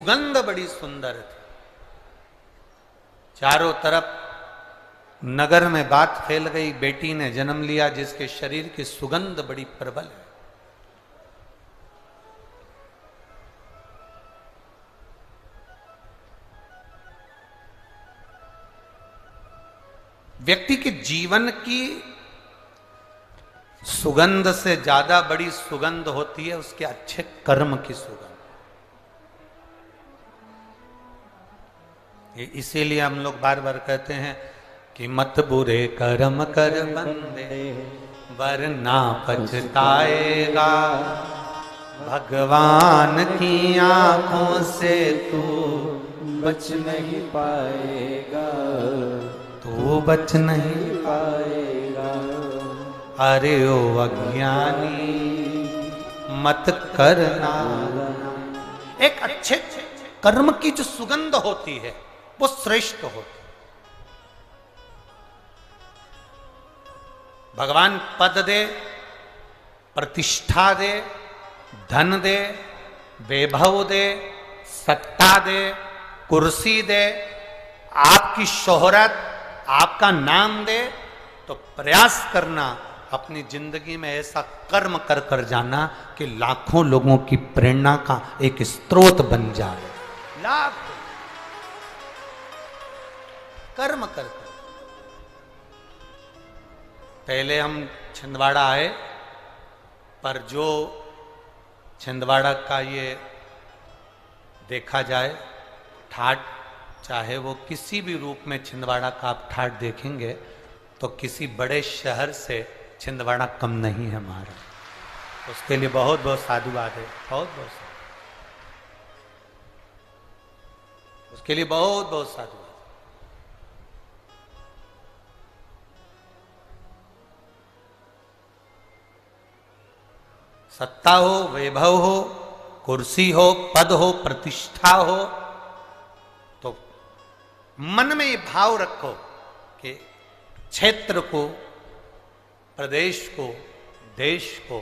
सुगंध बड़ी सुंदर थी। चारों तरफ नगर में बात फैल गई, बेटी ने जन्म लिया जिसके शरीर की सुगंध बड़ी प्रबल है। व्यक्ति के जीवन की सुगंध से ज्यादा बड़ी सुगंध होती है उसके अच्छे कर्म की सुगंध। इसीलिए हम लोग बार बार कहते हैं कि मत बुरे कर्म कर बंदे वरना पछताएगा, भगवान की आंखों से तू बच नहीं पाएगा, तू बच नहीं पाएगा। अरे ओ अज्ञानी मत करना। एक अच्छे कर्म की जो सुगंध होती है वो श्रेष्ठ होती है। भगवान पद दे, प्रतिष्ठा दे, धन दे, वैभव दे, सत्ता दे, कुर्सी दे, आपकी शोहरत, आपका नाम दे, तो प्रयास करना अपनी जिंदगी में ऐसा कर्म कर कर जाना कि लाखों लोगों की प्रेरणा का एक स्रोत बन जाए। लाख कर्म कर कर। पहले हम छिंदवाड़ा आए, पर जो छिंदवाड़ा का ये देखा जाए ठाट, चाहे वो किसी भी रूप में छिंदवाड़ा का आप ठाट देखेंगे तो किसी बड़े शहर से छिंदवाड़ा कम नहीं है हमारा। उसके लिए बहुत बहुत साधुवाद है, बहुत बहुत उसके लिए बहुत बहुत साधुवाद। सत्ता हो, वैभव हो, कुर्सी हो, पद हो, प्रतिष्ठा हो, तो मन में ये भाव रखो कि क्षेत्र को, प्रदेश को, देश को,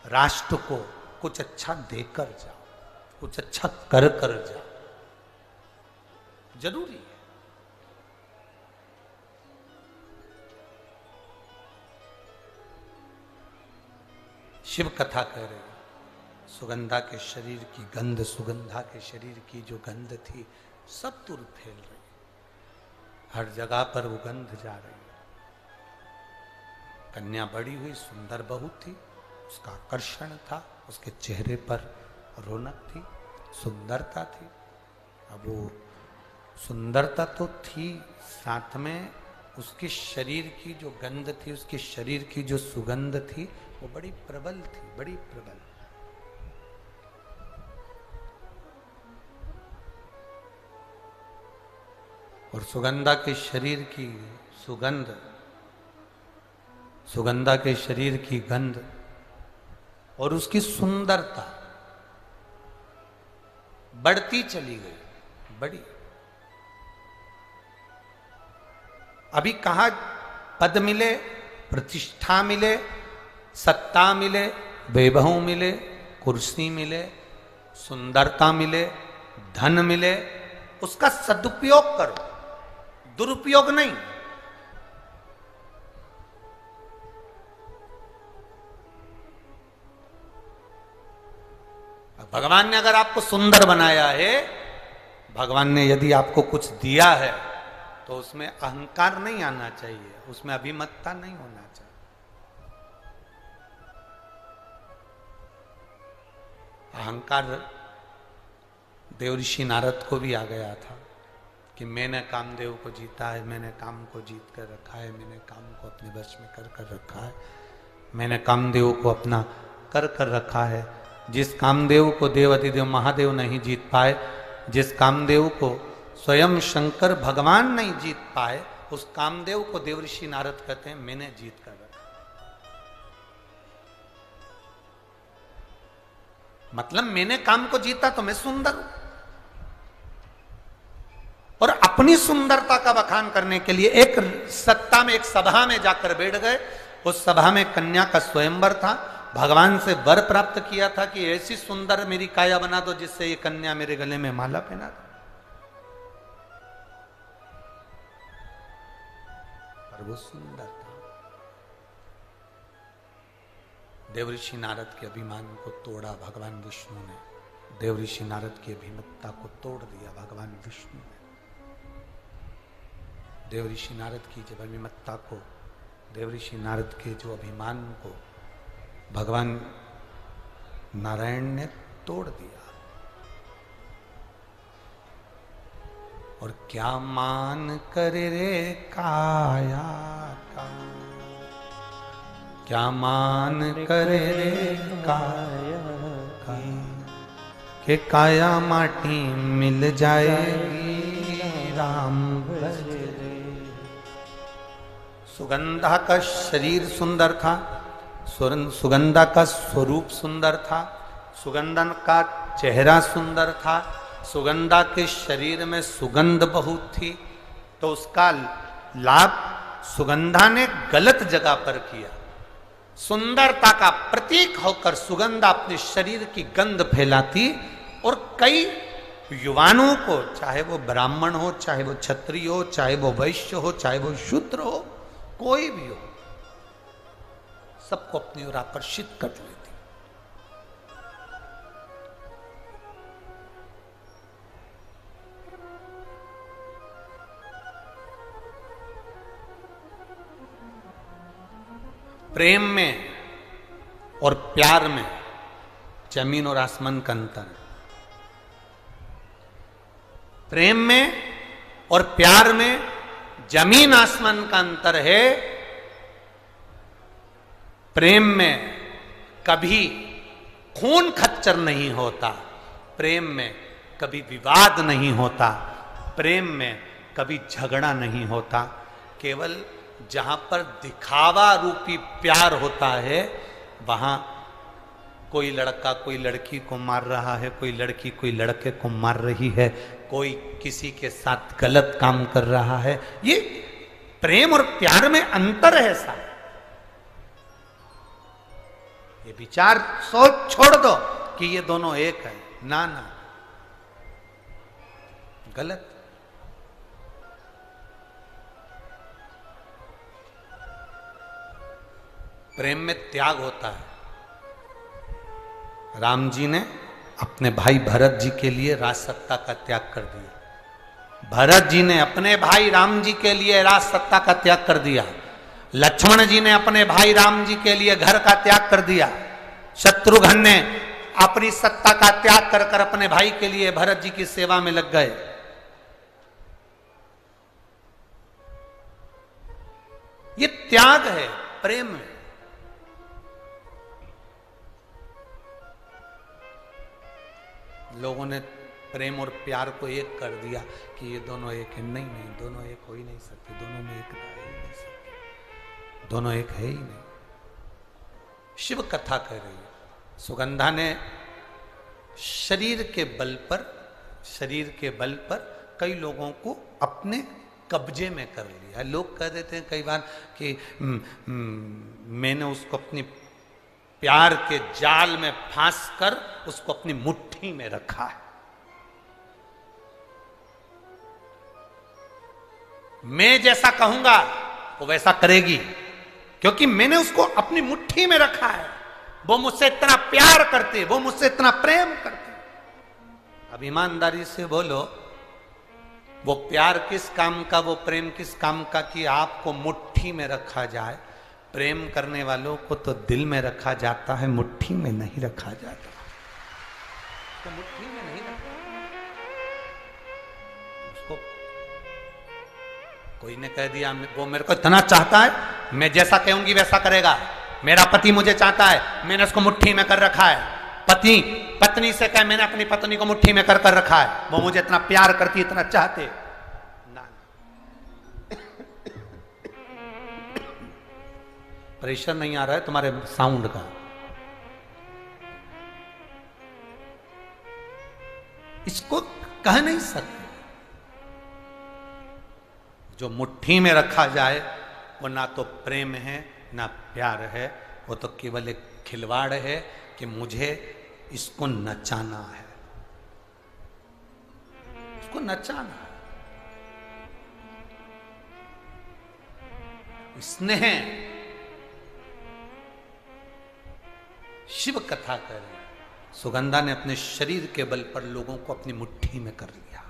राष्ट्र को कुछ अच्छा देकर जाओ, कुछ अच्छा कर कर जाओ। जरूरी है। शिव कथा कह रहे हैं, सुगंधा के शरीर की गंध, सुगंधा के शरीर की जो गंध थी सब दूर फैल रही, हर जगह पर वो गंध जा रही है। कन्या बड़ी हुई, सुंदर बहू थी, उसका आकर्षण था, उसके चेहरे पर रौनक थी, सुंदरता थी। अब वो सुंदरता तो थी, साथ में उसके शरीर की जो गंध थी, उसके शरीर की जो सुगंध थी वो बड़ी प्रबल थी, बड़ी प्रबल। और सुगंधा के शरीर की सुगंध, सुगंधा के शरीर की गंध और उसकी सुंदरता बढ़ती चली गई, बड़ी। अभी कहा पद मिले, प्रतिष्ठा मिले, सत्ता मिले, वैभव मिले, कुर्सी मिले, सुंदरता मिले, धन मिले, उसका सदुपयोग करो, दुरुपयोग नहीं। भगवान ने अगर आपको सुंदर बनाया है, भगवान ने यदि आपको कुछ दिया है, तो उसमें अहंकार नहीं आना चाहिए, उसमें अभिमतता नहीं होना चाहिए। अहंकार देवऋषि नारद को भी आ गया था कि मैंने कामदेव को जीता है, मैंने काम को जीत कर रखा है, मैंने काम को अपने वश में कर रखा है, मैंने कामदेव को अपना कर रखा है। जिस कामदेव को देवाधिदेव महादेव नहीं जीत पाए, जिस कामदेव को स्वयं शंकर भगवान नहीं जीत पाए, उस कामदेव को देवऋषि नारद कहते हैं मैंने जीत कर रखा। मतलब मैंने काम को जीता तो मैं सुंदर हूं। और अपनी सुंदरता का बखान करने के लिए एक सत्ता में, एक सभा में जाकर बैठ गए। उस सभा में कन्या का स्वयंवर था भगवान से वर प्राप्त किया था कि ऐसी सुंदर मेरी काया बना दो जिससे ये कन्या मेरे गले में माला पहना दो, पर वो सुंदर था। देवऋषि नारद के अभिमान को तोड़ा भगवान विष्णु ने, देवऋषि नारद की अभिमत्ता को तोड़ दिया भगवान विष्णु ने। देवऋषि नारद की जब अभिमत्ता को, देवऋषि नारद के जो अभिमान को भगवान नारायण ने तोड़ दिया। और क्या मान करे रे काया का, क्या मान करे रे काया का, के काया माटी मिल जाएगी राम भजे। सुगंधा का शरीर सुंदर था, सुगंधा का स्वरूप सुंदर था, सुगंधन का चेहरा सुंदर था, सुगंधा के शरीर में सुगंध बहुत थी, तो उसका लाभ सुगंधा ने गलत जगह पर किया। सुंदरता का प्रतीक होकर सुगंधा अपने शरीर की गंध फैलाती और कई युवानों को, चाहे वो ब्राह्मण हो, चाहे वो क्षत्रिय हो, चाहे वो वैश्य हो, चाहे वो शूद्र हो, कोई भी हो, सबको अपनी ओर आकर्षित कर लेती। प्रेम में और प्यार में जमीन और आसमान का अंतर है। प्रेम में और प्यार में जमीन आसमान का अंतर है। प्रेम में कभी खून खच्चर नहीं होता, प्रेम में कभी विवाद नहीं होता, प्रेम में कभी झगड़ा नहीं होता। केवल जहां पर दिखावा रूपी प्यार होता है, वहां कोई लड़का कोई लड़की को मार रहा है, कोई लड़की कोई लड़के को मार रही है, कोई किसी के साथ गलत काम कर रहा है। ये प्रेम और प्यार में अंतर है साहब। ये विचार सोच छोड़ दो कि ये दोनों एक है, ना ना, गलत। प्रेम में त्याग होता है। राम जी ने अपने भाई भरत जी के लिए राज सत्ता का त्याग कर दिया। भरत जी ने अपने भाई राम जी के लिए राज सत्ता का त्याग कर दिया। लक्ष्मण जी ने अपने भाई राम जी के लिए घर का त्याग कर दिया। शत्रुघ्न ने अपनी सत्ता का त्याग कर कर अपने भाई के लिए भरत जी की सेवा में लग गए। ये त्याग है प्रेम में। लोगों ने प्रेम और प्यार को एक कर दिया कि ये दोनों एक है। नहीं नहीं, दोनों एक हो ही नहीं सकते, दोनों में एकता है ही नहीं सकती, दोनों एक है ही नहीं। शिव कथा कह रही है, सुगंधा ने शरीर के बल पर कई लोगों को अपने कब्जे में कर लिया। लोग कह देते हैं कई बार कि मैंने उसको अपनी प्यार के जाल में फांस कर उसको अपनी मुट्ठी में रखा है। मैं जैसा कहूंगा वो वैसा करेगी, क्योंकि मैंने उसको अपनी मुट्ठी में रखा है। वो मुझसे इतना प्यार करते, वो मुझसे इतना प्रेम करते। अब ईमानदारी से बोलो, वो प्यार किस काम का, वो प्रेम किस काम का कि आपको मुट्ठी में रखा जाए। प्रेम करने वालों को तो दिल में रखा जाता है, मुट्ठी में नहीं रखा जाता। तो मुट्ठी में नहीं रखा उसको। कोई ने कह दिया वो मेरे को इतना चाहता है, मैं जैसा कहूंगी वैसा करेगा। मेरा पति मुझे चाहता है, मैंने उसको मुट्ठी में कर रखा है। पत्नी से कहे मैंने अपनी पत्नी को मुट्ठी में कर रखा है, वो मुझे इतना प्यार करती, इतना चाहते। प्रेशर नहीं आ रहा है तुम्हारे साउंड का। इसको कह नहीं सकते। जो मुट्ठी में रखा जाए वो ना तो प्रेम है ना प्यार है, वो तो केवल एक खिलवाड़ है कि मुझे इसको नचाना है, इसको नचाना है। स्नेह शिव कथा कर रहे हैं। सुगंधा ने अपने शरीर के बल पर लोगों को अपनी मुट्ठी में कर लिया।